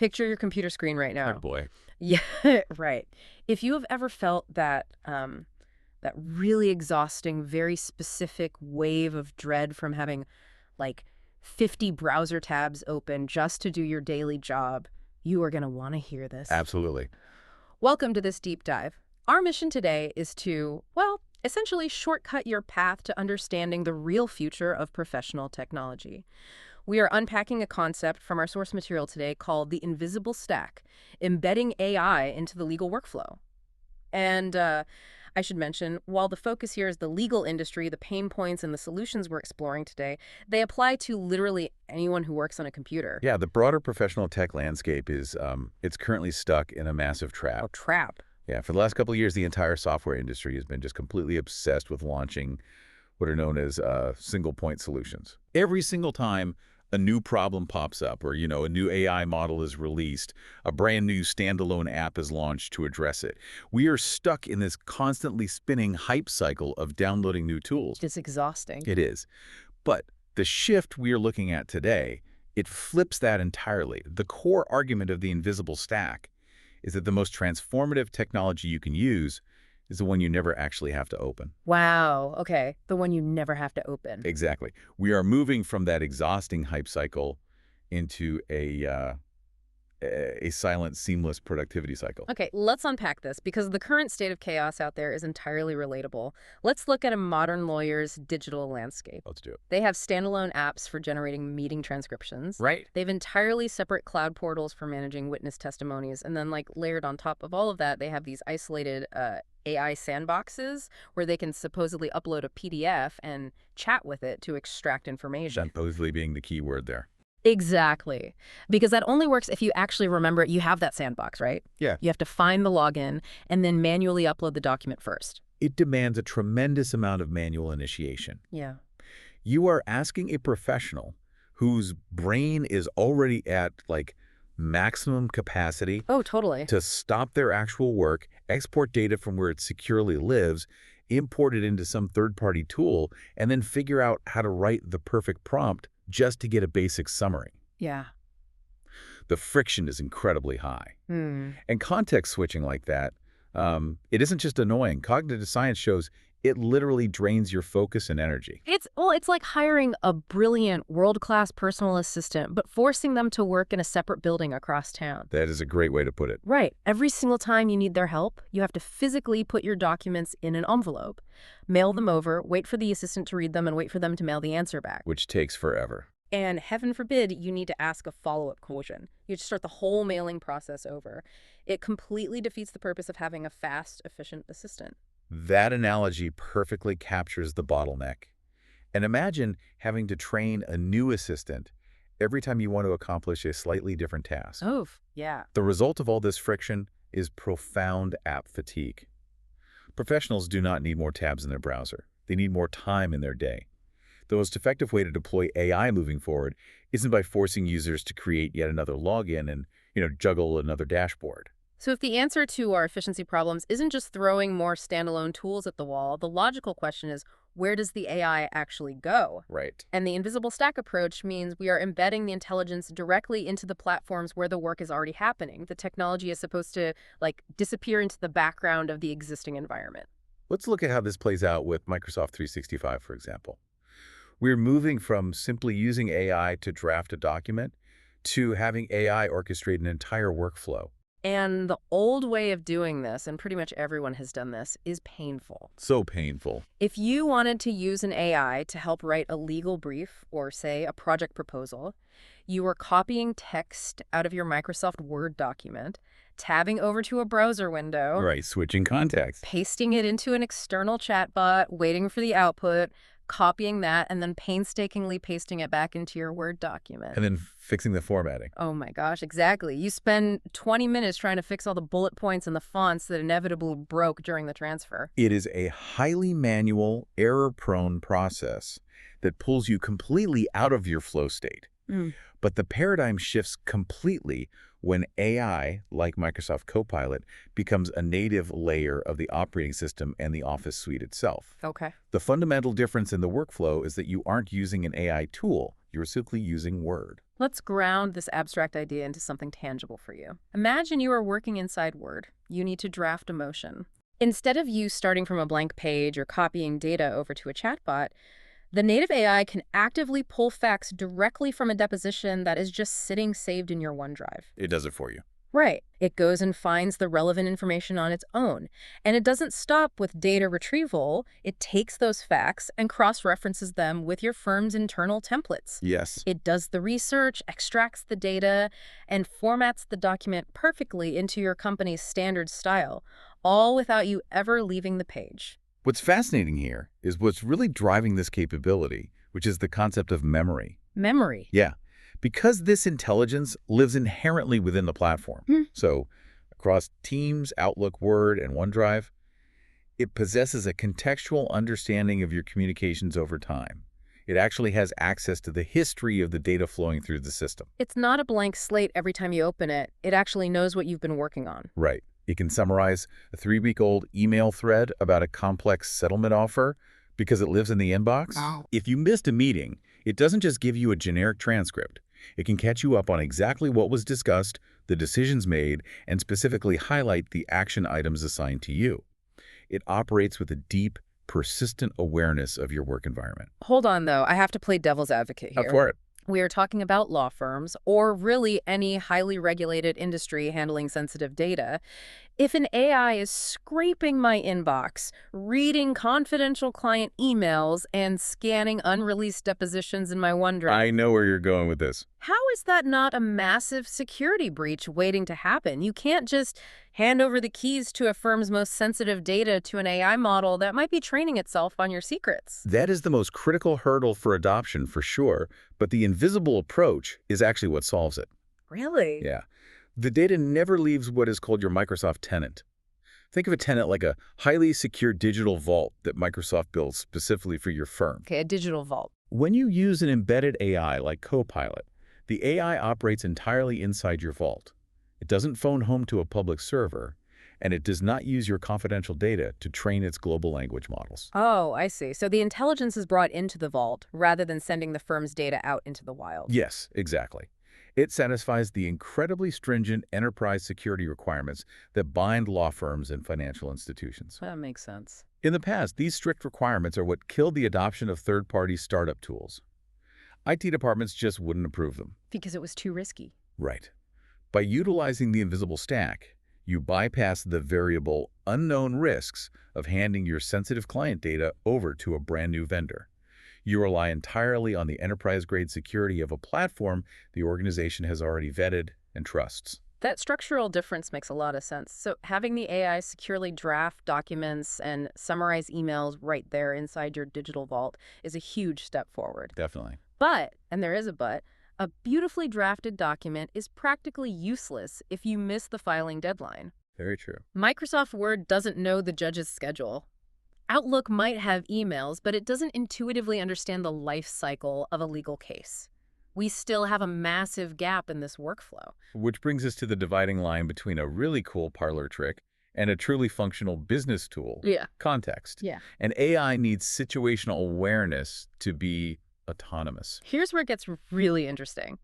Picture your computer screen right Oh now. boy. Yeah, right. If you have ever felt that really exhausting, very specific wave of dread from having like 50 browser tabs open just to do your daily job, you are going to want to hear this. Absolutely. Welcome to this deep dive. Our mission today is to, well, essentially shortcut your path to understanding the real future of professional technology. We are unpacking a concept from our source material today called the invisible stack, embedding AI into the legal workflow. And I should mention, while the focus here is the legal industry, the pain points and the solutions we're exploring today, they apply to literally anyone who works on a computer. Yeah, the broader professional tech landscape is it's currently stuck in a massive trap. Oh, trap. Yeah, for the last couple of years, the entire software industry has been just completely obsessed with launching what are known as single-point solutions. Every single time a new problem pops up or, a new AI model is released, a brand new standalone app is launched to address it, we are stuck in this constantly spinning hype cycle of downloading new tools. It's exhausting. It is. But the shift we are looking at today, it flips that entirely. The core argument of the invisible stack is that the most transformative technology you can use is the one you never actually have to open. Wow. Okay. The one you never have to open. Exactly. We are moving from that exhausting hype cycle into a silent, seamless productivity cycle. Okay, let's unpack this because the current state of chaos out there is entirely relatable. Let's look at a modern lawyer's digital landscape. Let's do it. They have standalone apps for generating meeting transcriptions. Right. They have entirely separate cloud portals for managing witness testimonies. And then, layered on top of all of that, they have these isolated AI sandboxes where they can supposedly upload a PDF and chat with it to extract information. Supposedly being the key word there. Exactly. Because that only works if you actually remember you have that sandbox, right? Yeah. You have to find the login and then manually upload the document first. It demands a tremendous amount of manual initiation. Yeah. You are asking a professional whose brain is already at, maximum capacity Oh, totally. to stop their actual work, export data from where it securely lives, import it into some third-party tool, and then figure out how to write the perfect prompt just to get a basic summary. Yeah. The friction is incredibly high. Hmm. And context switching like that, it isn't just annoying. Cognitive science shows it literally drains your focus and energy. It's like hiring a brilliant world-class personal assistant, but forcing them to work in a separate building across town. That is a great way to put it. Right. Every single time you need their help, you have to physically put your documents in an envelope, mail them over, wait for the assistant to read them, and wait for them to mail the answer back. Which takes forever. And heaven forbid you need to ask a follow-up question. You just start the whole mailing process over. It completely defeats the purpose of having a fast, efficient assistant. That analogy perfectly captures the bottleneck. And imagine having to train a new assistant every time you want to accomplish a slightly different task. Oh, yeah. The result of all this friction is profound app fatigue. Professionals do not need more tabs in their browser. They need more time in their day. The most effective way to deploy AI moving forward isn't by forcing users to create yet another login and, juggle another dashboard. So if the answer to our efficiency problems isn't just throwing more standalone tools at the wall, the logical question is, where does the AI actually go? Right. And the invisible stack approach means we are embedding the intelligence directly into the platforms where the work is already happening. The technology is supposed to, disappear into the background of the existing environment. Let's look at how this plays out with Microsoft 365, for example. We're moving from simply using AI to draft a document to having AI orchestrate an entire workflow. And the old way of doing this, and pretty much everyone has done this, is painful. So painful. If you wanted to use an AI to help write a legal brief or, say, a project proposal, you were copying text out of your Microsoft Word document, tabbing over to a browser window, Right, switching context. pasting it into an external chatbot, waiting for the output, copying that, and then painstakingly pasting it back into your Word document. And then fixing the formatting. Oh my gosh, exactly. You spend 20 minutes trying to fix all the bullet points and the fonts that inevitably broke during the transfer. It is a highly manual, error-prone process that pulls you completely out of your flow state. But the paradigm shifts completely when AI, like Microsoft Copilot, becomes a native layer of the operating system and the Office suite itself. Okay. The fundamental difference in the workflow is that you aren't using an AI tool. You're simply using Word. Let's ground this abstract idea into something tangible for you. Imagine you are working inside Word. You need to draft a motion. Instead of you starting from a blank page or copying data over to a chatbot, the native AI can actively pull facts directly from a deposition that is just sitting saved in your OneDrive. It does it for you. Right. It goes and finds the relevant information on its own. And it doesn't stop with data retrieval. It takes those facts and cross-references them with your firm's internal templates. Yes. It does the research, extracts the data, and formats the document perfectly into your company's standard style, all without you ever leaving the page. What's fascinating here is what's really driving this capability, which is the concept of memory. Memory. Yeah. Because this intelligence lives inherently within the platform. So across Teams, Outlook, Word, and OneDrive, it possesses a contextual understanding of your communications over time. It actually has access to the history of the data flowing through the system. It's not a blank slate every time you open it. It actually knows what you've been working on. Right. It can summarize a 3-week-old email thread about a complex settlement offer because it lives in the inbox. Wow. If you missed a meeting, it doesn't just give you a generic transcript. It can catch you up on exactly what was discussed, the decisions made, and specifically highlight the action items assigned to you. It operates with a deep, persistent awareness of your work environment. Hold on, though. I have to play devil's advocate here. Up for it. We are talking about law firms, or really any highly regulated industry handling sensitive data. If an AI is scraping my inbox, reading confidential client emails, and scanning unreleased depositions in my OneDrive, I know where you're going with this. how is that not a massive security breach waiting to happen? You can't just hand over the keys to a firm's most sensitive data to an AI model that might be training itself on your secrets. That is the most critical hurdle for adoption, for sure, but the invisible approach is actually what solves it. Really? Yeah. The data never leaves what is called your Microsoft tenant. Think of a tenant like a highly secure digital vault that Microsoft builds specifically for your firm. Okay, a digital vault. When you use an embedded AI like Copilot, the AI operates entirely inside your vault. It doesn't phone home to a public server, and it does not use your confidential data to train its global language models. Oh, I see. So the intelligence is brought into the vault rather than sending the firm's data out into the wild. Yes, exactly. It satisfies the incredibly stringent enterprise security requirements that bind law firms and financial institutions. That makes sense. In the past, these strict requirements are what killed the adoption of third-party startup tools. IT departments just wouldn't approve them. Because it was too risky. Right. By utilizing the invisible stack, you bypass the variable, unknown risks of handing your sensitive client data over to a brand new vendor. You rely entirely on the enterprise-grade security of a platform the organization has already vetted and trusts. That structural difference makes a lot of sense. So having the AI securely draft documents and summarize emails right there inside your digital vault is a huge step forward. Definitely. But, and there is a but, a beautifully drafted document is practically useless if you miss the filing deadline. Very true. Microsoft Word doesn't know the judge's schedule. Outlook might have emails, but it doesn't intuitively understand the life cycle of a legal case. We still have a massive gap in this workflow. Which brings us to the dividing line between a really cool parlor trick and a truly functional business tool. Yeah. Context. Yeah. And AI needs situational awareness to be autonomous. Here's where it gets really interesting.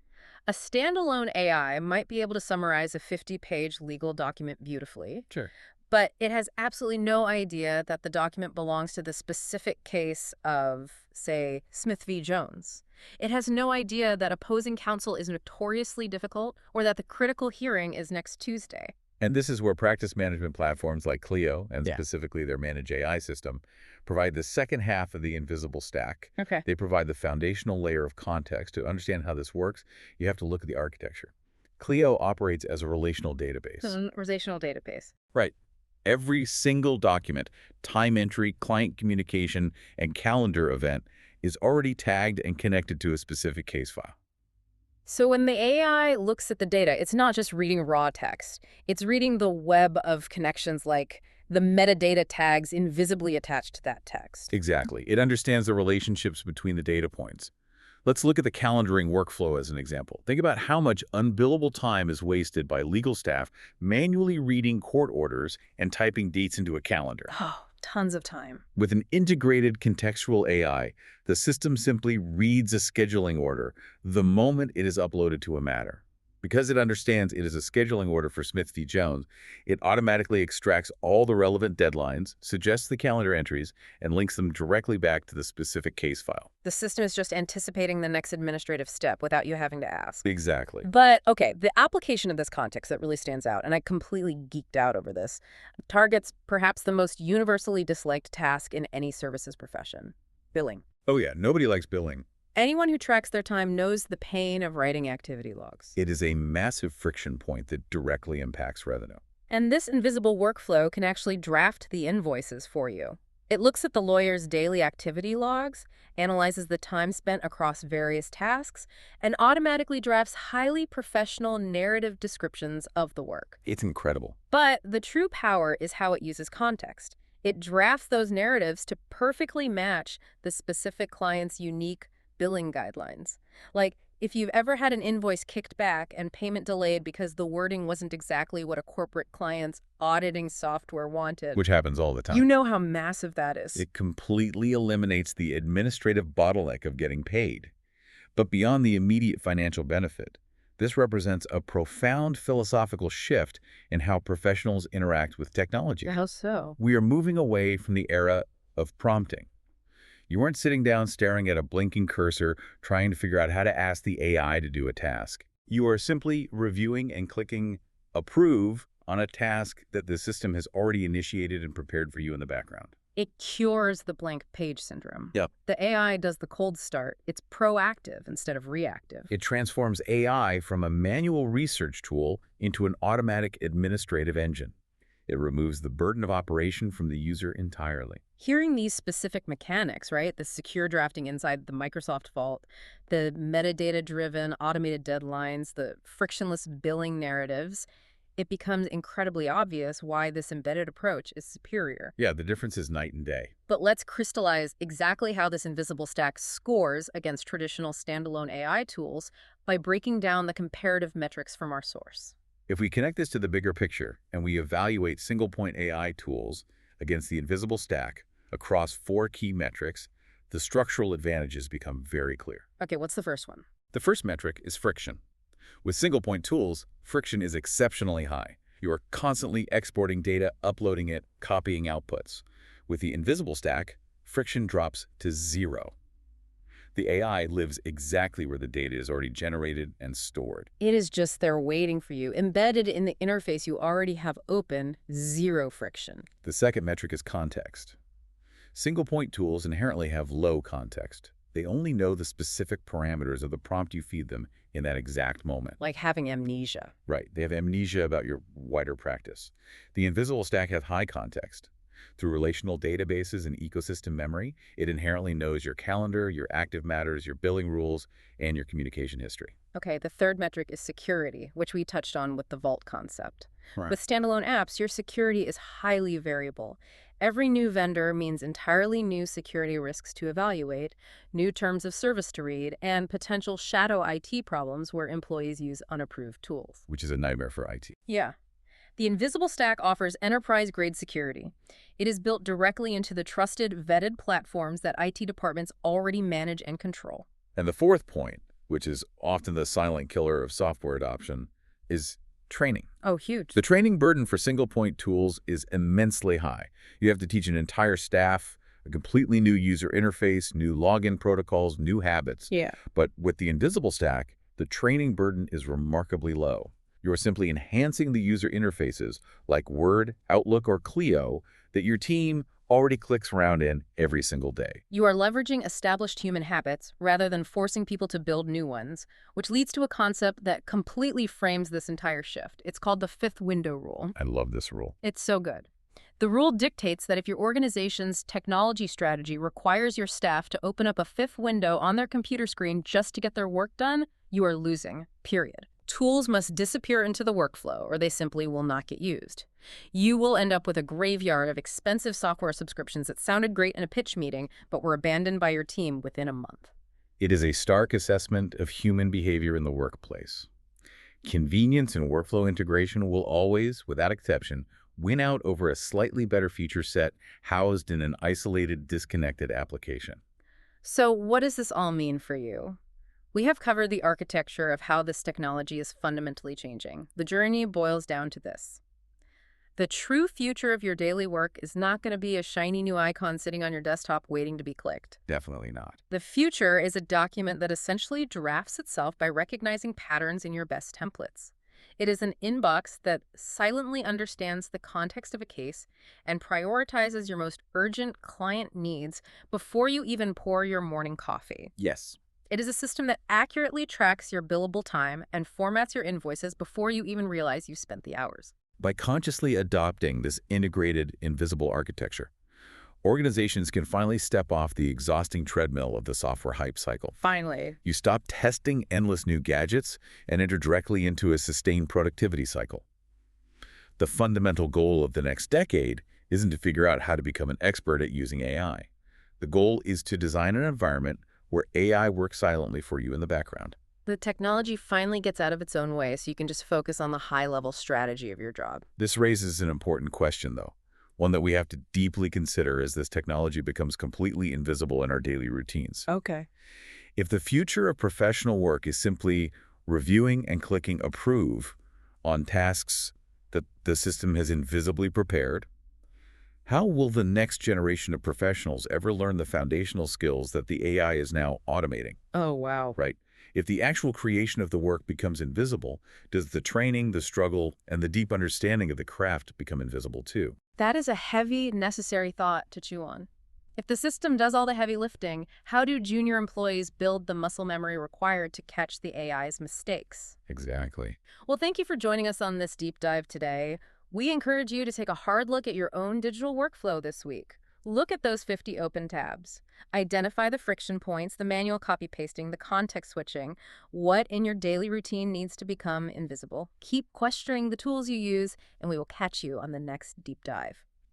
A standalone AI might be able to summarize a 50-page legal document beautifully, Sure. but it has absolutely no idea that the document belongs to the specific case of, say, Smith v. Jones. It has no idea that opposing counsel is notoriously difficult or that the critical hearing is next Tuesday. And this is where practice management platforms like Clio, and Yeah. specifically their Manage AI system, provide the second half of the invisible stack. Okay. They provide the foundational layer of context. To understand how this works, you have to look at the architecture. Clio operates as a relational database. So, relational database. Right. Every single document, time entry, client communication, and calendar event is already tagged and connected to a specific case file. So when the AI looks at the data, it's not just reading raw text. It's reading the web of connections, like the metadata tags invisibly attached to that text. Exactly. It understands the relationships between the data points. Let's look at the calendaring workflow as an example. Think about how much unbillable time is wasted by legal staff manually reading court orders and typing dates into a calendar. Oh, tons of time. With an integrated contextual AI, the system simply reads a scheduling order the moment it is uploaded to a matter. Because it understands it is a scheduling order for Smith v. Jones, it automatically extracts all the relevant deadlines, suggests the calendar entries, and links them directly back to the specific case file. The system is just anticipating the next administrative step without you having to ask. Exactly. But, okay, the application of this context that really stands out, and I completely geeked out over this, targets perhaps the most universally disliked task in any services profession: billing. Oh yeah, nobody likes billing. Anyone who tracks their time knows the pain of writing activity logs. It is a massive friction point that directly impacts revenue. And this invisible workflow can actually draft the invoices for you. It looks at the lawyer's daily activity logs, analyzes the time spent across various tasks, and automatically drafts highly professional narrative descriptions of the work. It's incredible. But the true power is how it uses context. It drafts those narratives to perfectly match the specific client's unique billing guidelines. Like, if you've ever had an invoice kicked back and payment delayed because the wording wasn't exactly what a corporate client's auditing software wanted, Which happens all the time. you know how massive that is. It completely eliminates the administrative bottleneck of getting paid. But beyond the immediate financial benefit, this represents a profound philosophical shift in how professionals interact with technology. How so? We are moving away from the era of prompting. You weren't sitting down staring at a blinking cursor trying to figure out how to ask the AI to do a task. You are simply reviewing and clicking approve on a task that the system has already initiated and prepared for you in the background. It cures the blank page syndrome. Yep. The AI does the cold start. It's proactive instead of reactive. It transforms AI from a manual research tool into an automatic administrative engine. It removes the burden of operation from the user entirely. Hearing these specific mechanics, right, the secure drafting inside the Microsoft Vault, the metadata-driven automated deadlines, the frictionless billing narratives, it becomes incredibly obvious why this embedded approach is superior. Yeah, the difference is night and day. But let's crystallize exactly how this invisible stack scores against traditional standalone AI tools by breaking down the comparative metrics from our source. If we connect this to the bigger picture and we evaluate single-point AI tools against the invisible stack across 4 key metrics, the structural advantages become very clear. Okay, what's the first one? The first metric is friction. With single-point tools, friction is exceptionally high. You are constantly exporting data, uploading it, copying outputs. With the invisible stack, friction drops to 0. The AI lives exactly where the data is already generated and stored. It is just there waiting for you, embedded in the interface you already have open, 0 friction. The second metric is context. Single-point tools inherently have low context. They only know the specific parameters of the prompt you feed them in that exact moment. Like having amnesia. Right. They have amnesia about your wider practice. The invisible stack has high context. Through relational databases and ecosystem memory, it inherently knows your calendar, your active matters, your billing rules, and your communication history. Okay, the third metric is security, which we touched on with the Vault concept. Right. With standalone apps, your security is highly variable. Every new vendor means entirely new security risks to evaluate, new terms of service to read, and potential shadow IT problems where employees use unapproved tools. Which is a nightmare for IT. Yeah. The invisible stack offers enterprise-grade security. It is built directly into the trusted, vetted platforms that IT departments already manage and control. And the fourth point, which is often the silent killer of software adoption, is training. Oh, huge. The training burden for single-point tools is immensely high. You have to teach an entire staff a completely new user interface, new login protocols, new habits. Yeah. But with the invisible stack, the training burden is remarkably low. You are simply enhancing the user interfaces like Word, Outlook, or Clio that your team already clicks around in every single day. You are leveraging established human habits rather than forcing people to build new ones, which leads to a concept that completely frames this entire shift. It's called the 5th window rule. I love this rule. It's so good. The rule dictates that if your organization's technology strategy requires your staff to open up a 5th window on their computer screen just to get their work done, you are losing, period. Tools must disappear into the workflow, or they simply will not get used. You will end up with a graveyard of expensive software subscriptions that sounded great in a pitch meeting, but were abandoned by your team within a month. It is a stark assessment of human behavior in the workplace. Convenience and workflow integration will always, without exception, win out over a slightly better feature set housed in an isolated, disconnected application. So what does this all mean for you? We have covered the architecture of how this technology is fundamentally changing. The journey boils down to this. The true future of your daily work is not going to be a shiny new icon sitting on your desktop waiting to be clicked. Definitely not. The future is a document that essentially drafts itself by recognizing patterns in your best templates. It is an inbox that silently understands the context of a case and prioritizes your most urgent client needs before you even pour your morning coffee. Yes. It is a system that accurately tracks your billable time and formats your invoices before you even realize you've spent the hours. By consciously adopting this integrated, invisible architecture, organizations can finally step off the exhausting treadmill of the software hype cycle. Finally. You stop testing endless new gadgets and enter directly into a sustained productivity cycle. The fundamental goal of the next decade isn't to figure out how to become an expert at using AI. The goal is to design an environment where AI works silently for you in the background. The technology finally gets out of its own way so you can just focus on the high-level strategy of your job. This raises an important question, though, one that we have to deeply consider as this technology becomes completely invisible in our daily routines. Okay. If the future of professional work is simply reviewing and clicking approve on tasks that the system has invisibly prepared, how will the next generation of professionals ever learn the foundational skills that the AI is now automating? Oh, wow. Right? If the actual creation of the work becomes invisible, does the training, the struggle, and the deep understanding of the craft become invisible too? That is a heavy, necessary thought to chew on. If the system does all the heavy lifting, how do junior employees build the muscle memory required to catch the AI's mistakes? Exactly. Well, thank you for joining us on this deep dive today. We encourage you to take a hard look at your own digital workflow this week. Look at those 50 open tabs. Identify the friction points, the manual copy-pasting, the context switching. What in your daily routine needs to become invisible? Keep questioning the tools you use, and we will catch you on the next deep dive.